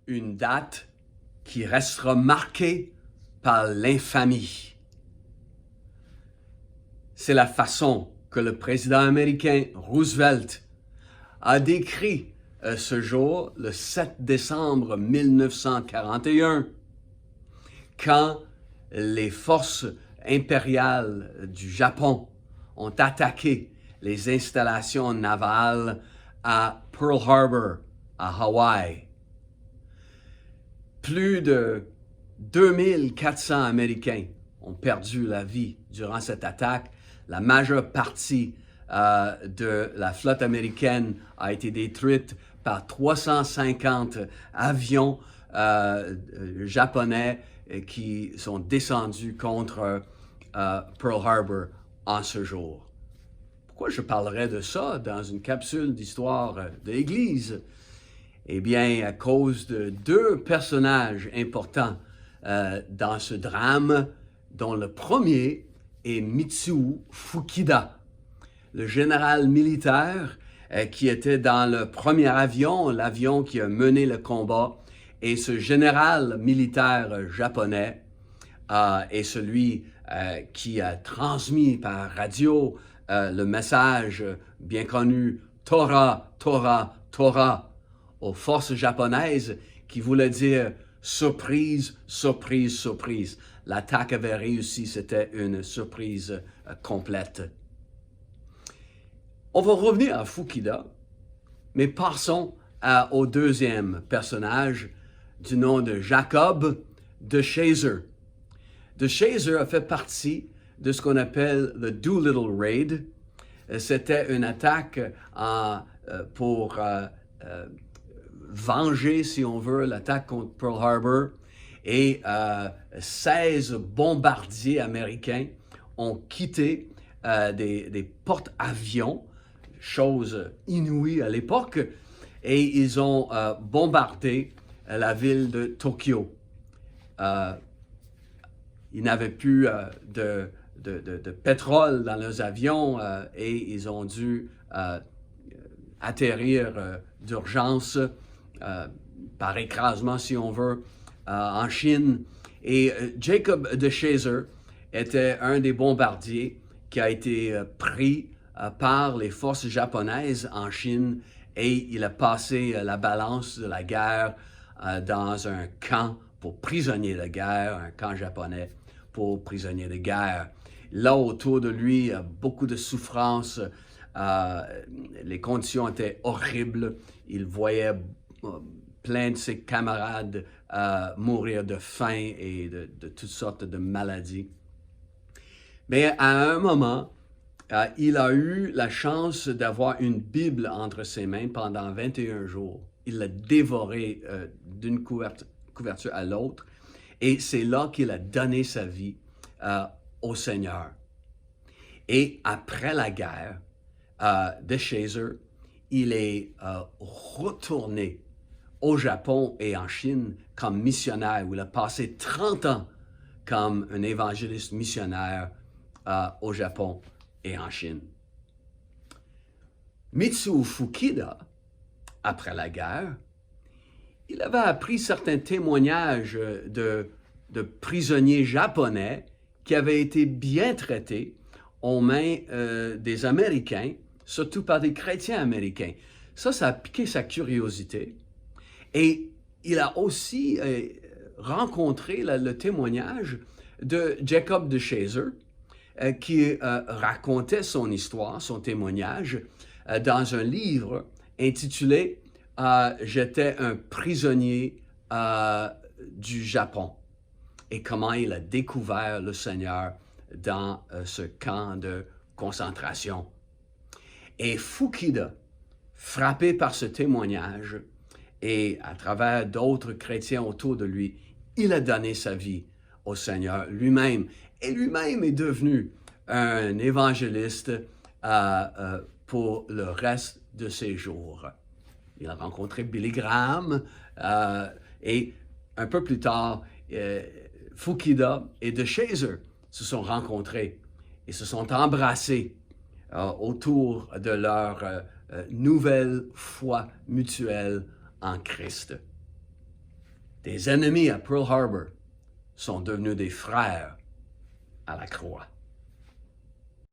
une date qui restera marquée par l'infamie. C'est la façon que le président américain Roosevelt a décrit ce jour, le 7 décembre 1941, quand les forces impériales du Japon ont attaqué les installations navales à Pearl Harbor, à Hawaï. Plus de 2400 Américains ont perdu la vie durant cette attaque. La majeure partie de la flotte américaine a été détruite par 350 avions japonais qui sont descendus contre Pearl Harbor en ce jour. Pourquoi je parlerais de ça dans une capsule d'histoire de l'Église? Eh bien, à cause de deux personnages importants dans ce drame, dont le premier est Mitsuo Fuchida, le général militaire qui était dans le premier avion, l'avion qui a mené le combat, et ce général militaire japonais est celui qui a transmis par radio le message bien connu « Tora, Tora, Tora » aux forces japonaises, qui voulait dire « surprise, surprise, surprise ». L'attaque avait réussi, c'était une surprise complète. On va revenir à Fuchida, mais passons au deuxième personnage du nom de Jacob de Shazer. De Shazer a fait partie de ce qu'on appelle le Doolittle Raid. C'était une attaque pour venger, si on veut, l'attaque contre Pearl Harbor. Et 16 bombardiers américains ont quitté des porte-avions, chose inouïe à l'époque, et ils ont bombardé la ville de Tokyo. Ils n'avaient plus de pétrole dans leurs avions et ils ont dû atterrir d'urgence par écrasement, si on veut, en Chine. Et Jacob de Shazer était un des bombardiers qui a été pris par les forces japonaises en Chine et il a passé la balance de la guerre dans un camp pour prisonniers de guerre, un camp japonais pour prisonniers de guerre. Là, autour de lui, beaucoup de souffrance, les conditions étaient horribles. Il voyait plein de ses camarades mourir de faim et de toutes sortes de maladies. Mais à un moment, il a eu la chance d'avoir une Bible entre ses mains pendant 21 jours. Il l'a dévorée d'une couverture à l'autre. Et c'est là qu'il a donné sa vie au Seigneur. Et après la guerre de Shazer, il est retourné au Japon et en Chine comme missionnaire, où il a passé 30 ans comme un évangéliste missionnaire au Japon et en Chine. Mitsuo Fuchida, après la guerre, il avait appris certains témoignages de prisonniers japonais qui avaient été bien traités aux mains des Américains, surtout par des chrétiens américains. Ça a piqué sa curiosité. Et il a aussi rencontré le témoignage de Jacob de Shazer, qui racontait son histoire, son témoignage, dans un livre intitulé « J'étais un prisonnier du Japon » et comment il a découvert le Seigneur dans ce camp de concentration. Et Fuchida, frappé par ce témoignage, et à travers d'autres chrétiens autour de lui, il a donné sa vie au Seigneur lui-même. Et lui-même est devenu un évangéliste pour le reste de ses jours. Il a rencontré Billy Graham et un peu plus tard, Fuchida et de Shazer se sont rencontrés et se sont embrassés autour de leur nouvelle foi mutuelle en Christ. des ennemis à Pearl Harbor sont devenus des frères à la croix.